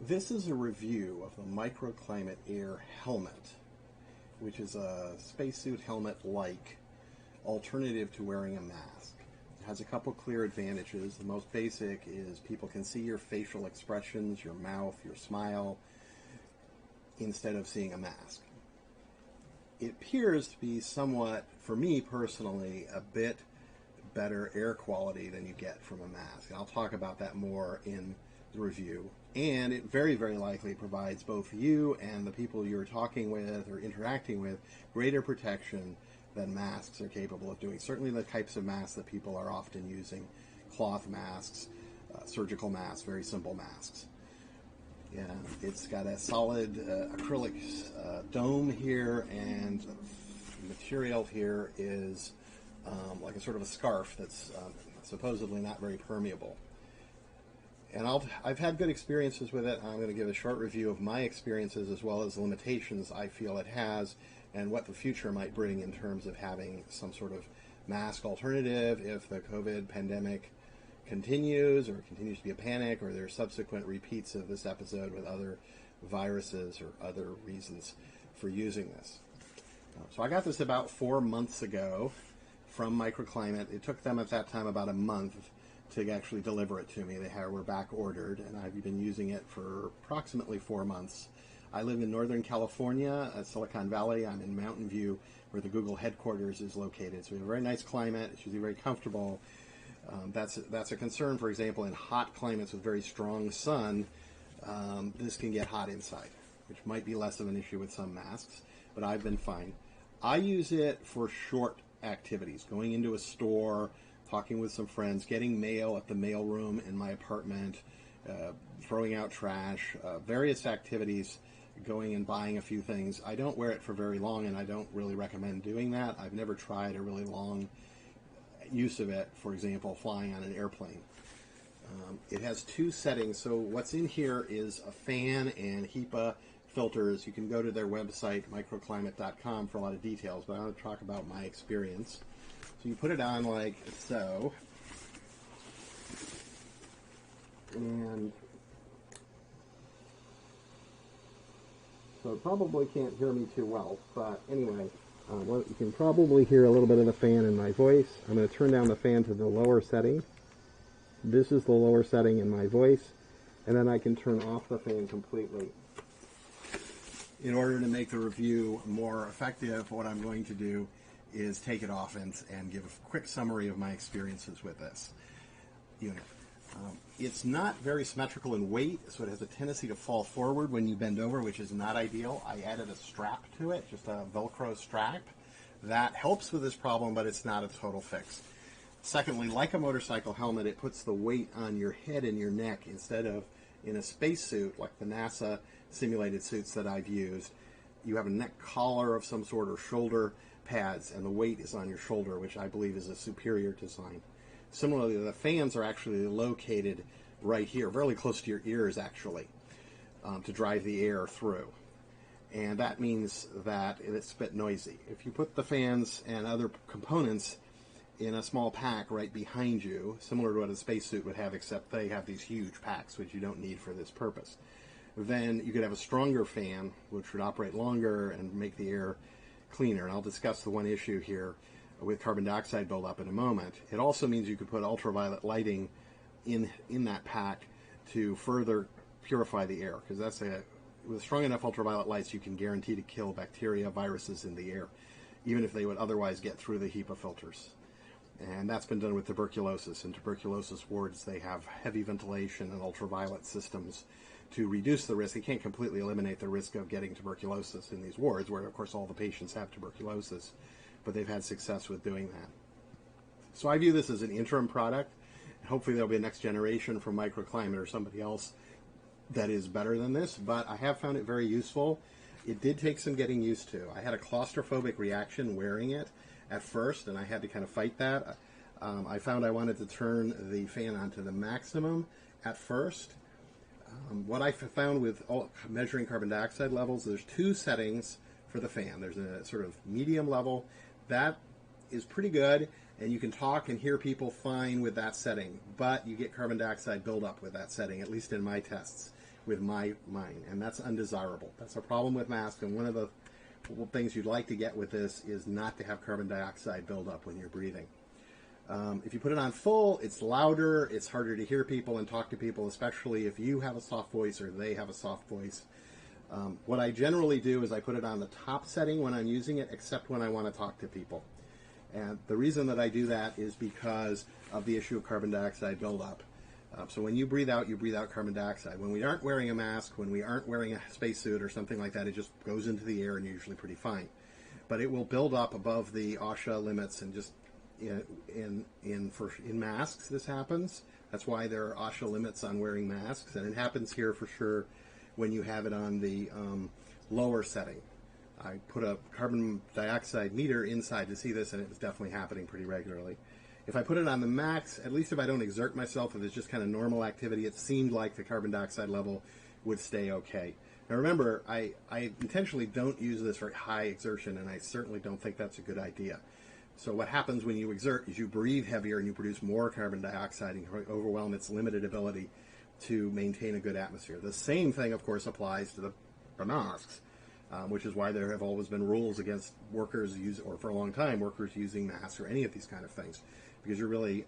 This is a review of the Microclimate AIR helmet, which is a spacesuit helmet-like alternative to wearing a mask. It has a couple clear advantages. The most basic is people can see your facial expressions, your mouth, your smile, instead of seeing a mask. It appears to be somewhat, for me personally, a bit better air quality than you get from a mask. And I'll talk about that more in the review. And it very, very likely provides both you and the people you're talking with or interacting with greater protection than masks are capable of doing. Certainly the types of masks that people are often using, cloth masks, surgical masks, very simple masks. Yeah, it's got a solid acrylic dome here, and the material here is like a sort of a scarf that's supposedly not very permeable. And I've had good experiences with it. I'm going to give a short review of my experiences as well as limitations I feel it has and what the future might bring in terms of having some sort of mask alternative if the COVID pandemic continues or continues to be a panic or there are subsequent repeats of this episode with other viruses or other reasons for using this. So I got this about 4 months ago from Microclimate. It took them at that time about a month to actually deliver it to me. They were back ordered, and I've been using it for approximately 4 months. I live in Northern California, at Silicon Valley. I'm in Mountain View, where the Google headquarters is located. So we have a very nice climate. It's usually very comfortable. That's a concern, for example, in hot climates with very strong sun. This can get hot inside, which might be less of an issue with some masks, but I've been fine. I use it for short activities, going into a store, talking with some friends, getting mail at the mailroom in my apartment, throwing out trash, various activities, going and buying a few things. I don't wear it for very long, and I don't really recommend doing that. I've never tried a really long use of it, for example, flying on an airplane. It has 2 settings. So what's in here is a fan and HEPA filters. You can go to their website, microclimate.com, for a lot of details, but I'm going to talk about my experience. So you put it on like so, and so it probably can't hear me too well, but anyway, you can probably hear a little bit of the fan in my voice. I'm going to turn down the fan to the lower setting. This is the lower setting in my voice, and then I can turn off the fan completely. In order to make the review more effective, what I'm going to do is take it off and give a quick summary of my experiences with this unit. It's not very symmetrical in weight, so it has a tendency to fall forward when you bend over, which is not ideal. I added a strap to it, just a Velcro strap. That helps with this problem, but it's not a total fix. Secondly, like a motorcycle helmet, it puts the weight on your head and your neck instead of in a spacesuit like the NASA simulated suits that I've used. You have a neck collar of some sort or shoulder pads, and the weight is on your shoulder, which I believe is a superior design. Similarly, the fans are actually located right here, fairly close to your ears, actually, to drive the air through. And that means that it's a bit noisy. If you put the fans and other components in a small pack right behind you, similar to what a spacesuit would have, except they have these huge packs, which you don't need for this purpose, then you could have a stronger fan, which would operate longer and make the air cleaner. And I'll discuss the one issue here with carbon dioxide buildup in a moment. It also means you could put ultraviolet lighting in that pack to further purify the air, because with strong enough ultraviolet lights, you can guarantee to kill bacteria, viruses in the air, even if they would otherwise get through the HEPA filters. And that's been done with tuberculosis. In tuberculosis wards, they have heavy ventilation and ultraviolet systems to reduce the risk. They can't completely eliminate the risk of getting tuberculosis in these wards, where, of course, all the patients have tuberculosis, but they've had success with doing that. So I view this as an interim product. Hopefully there'll be a next generation from Microclimate or somebody else that is better than this, but I have found it very useful. It did take some getting used to. I had a claustrophobic reaction wearing it at first, and I had to kind of fight that. I found I wanted to turn the fan on to the maximum at first. What I found with measuring carbon dioxide levels, there's 2 settings for the fan. There's a sort of medium level. That is pretty good, and you can talk and hear people fine with that setting, but you get carbon dioxide buildup with that setting, at least in my tests. with mine, and that's undesirable. That's a problem with masks, and one of the things you'd like to get with this is not to have carbon dioxide build up when you're breathing. If you put it on full, it's louder, it's harder to hear people and talk to people, especially if you have a soft voice or they have a soft voice. What I generally do is I put it on the top setting when I'm using it, except when I want to talk to people. And the reason that I do that is because of the issue of carbon dioxide buildup. So when you breathe out carbon dioxide. When we aren't wearing a mask, when we aren't wearing a spacesuit or something like that, it just goes into the air and you're usually pretty fine. But it will build up above the OSHA limits, and just in masks this happens. That's why there are OSHA limits on wearing masks, and it happens here for sure when you have it on the lower setting. I put a carbon dioxide meter inside to see this, and it was definitely happening pretty regularly. If I put it on the max, at least if I don't exert myself, if it's just kind of normal activity, it seemed like the carbon dioxide level would stay okay. Now remember, I intentionally don't use this for high exertion, and I certainly don't think that's a good idea. So what happens when you exert is you breathe heavier and you produce more carbon dioxide and you overwhelm its limited ability to maintain a good atmosphere. The same thing, of course, applies to the masks, which is why there have always been rules against workers or for a long time, workers using masks or any of these kind of things, because you're really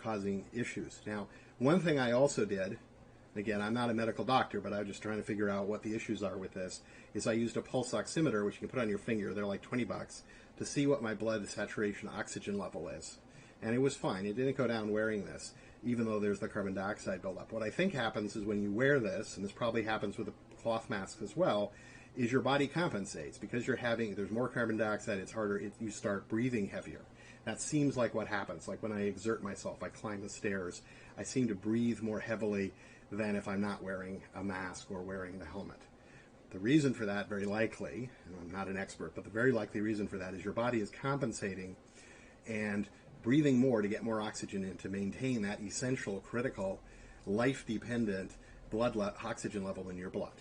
causing issues. Now, one thing I also did, again, I'm not a medical doctor, but I'm just trying to figure out what the issues are with this, is I used a pulse oximeter, which you can put on your finger, they're like $20, to see what my blood saturation oxygen level is. And it was fine. It didn't go down wearing this, even though there's the carbon dioxide buildup. What I think happens is when you wear this, and this probably happens with the cloth masks as well, is your body compensates. Because there's more carbon dioxide, it's harder, you start breathing heavier. That seems like what happens. Like when I exert myself, I climb the stairs, I seem to breathe more heavily than if I'm not wearing a mask or wearing the helmet. The reason for that, very likely, and I'm not an expert, but the very likely reason for that is your body is compensating and breathing more to get more oxygen in to maintain that essential, critical, life-dependent oxygen level in your blood.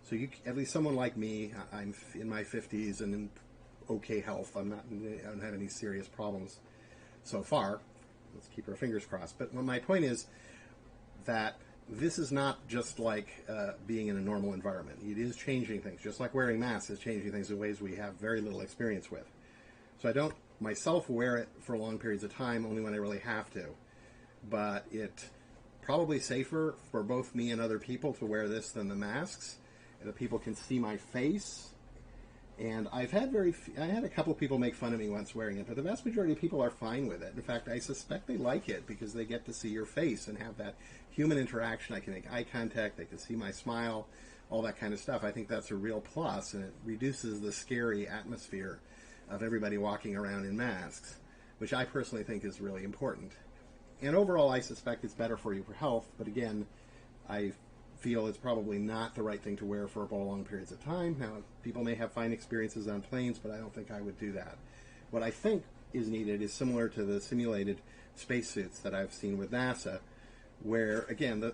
So at least someone like me, I'm in my 50s and in okay health. I don't have any serious problems so far. Let's keep our fingers crossed. But my point is that this is not just like being in a normal environment. It is changing things, just like wearing masks is changing things in ways we have very little experience with. So I don't myself wear it for long periods of time, only when I really have to. But it's probably safer for both me and other people to wear this than the masks. And the people can see my face. And I had a couple of people make fun of me once wearing it, but the vast majority of people are fine with it. In fact, I suspect they like it because they get to see your face and have that human interaction. I can make eye contact, they can see my smile, all that kind of stuff. I think that's a real plus, and it reduces the scary atmosphere of everybody walking around in masks, which I personally think is really important. And overall, I suspect it's better for you for health, but again, I feel it's probably not the right thing to wear for long periods of time. Now, people may have fine experiences on planes, but I don't think I would do that. What I think is needed is similar to the simulated spacesuits that I've seen with NASA, where, again, the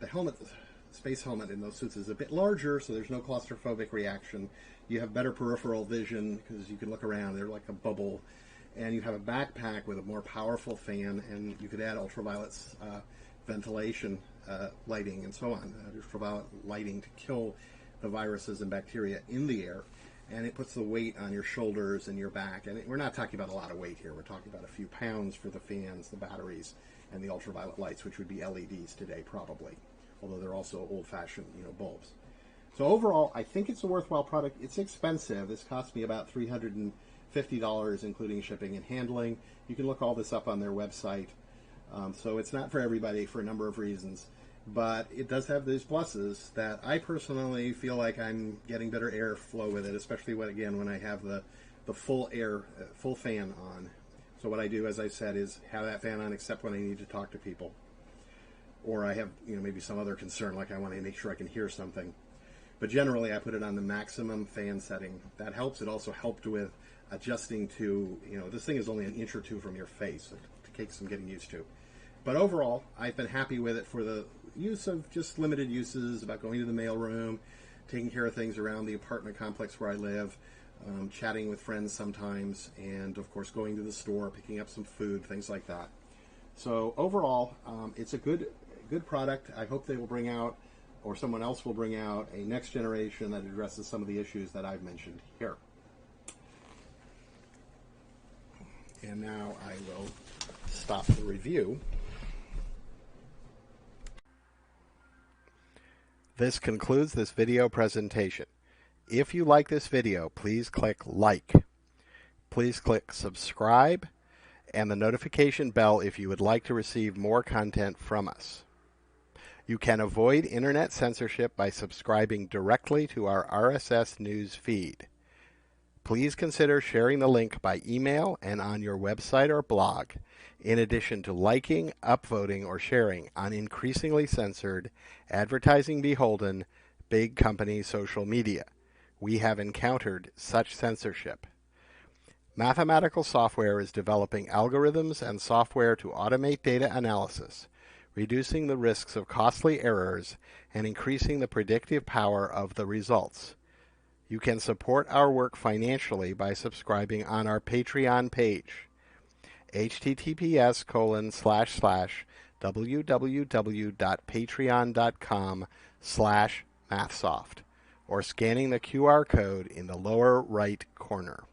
helmet, the space helmet in those suits is a bit larger, so there's no claustrophobic reaction. You have better peripheral vision because you can look around. They're like a bubble. And you have a backpack with a more powerful fan, and you could add ultraviolet ventilation lighting and so on, ultraviolet lighting to kill the viruses and bacteria in the air, and it puts the weight on your shoulders and your back. And we're not talking about a lot of weight here. We're talking about a few pounds for the fans, the batteries, and the ultraviolet lights, which would be LEDs today probably, although they're also old-fashioned, bulbs. So overall, I think it's a worthwhile product. It's expensive. This cost me about $350, including shipping and handling. You can look all this up on their website. So it's not for everybody for a number of reasons, but it does have these pluses that I personally feel like I'm getting better airflow with it, especially when I have the full fan on. So what I do, as I said, is have that fan on except when I need to talk to people, or I have maybe some other concern, like I want to make sure I can hear something. But generally, I put it on the maximum fan setting. That helps. It also helped with adjusting to this thing is only an inch or two from your face. So it takes some getting used to. But overall, I've been happy with it for the use of just limited uses, about going to the mailroom, taking care of things around the apartment complex where I live, chatting with friends sometimes, and of course going to the store, picking up some food, things like that. So overall, it's a good good product. I hope they will bring out, or someone else will bring out, a next generation that addresses some of the issues that I've mentioned here. And now I will stop the review. This concludes this video presentation. If you like this video, please click like. Please click subscribe and the notification bell if you would like to receive more content from us. You can avoid internet censorship by subscribing directly to our RSS news feed. Please consider sharing the link by email and on your website or blog, in addition to liking, upvoting, or sharing on increasingly censored, advertising beholden, big company social media. We have encountered such censorship. Mathematical software is developing algorithms and software to automate data analysis, reducing the risks of costly errors and increasing the predictive power of the results. You can support our work financially by subscribing on our Patreon page, https://www.patreon.com/mathsoft, or scanning the QR code in the lower right corner.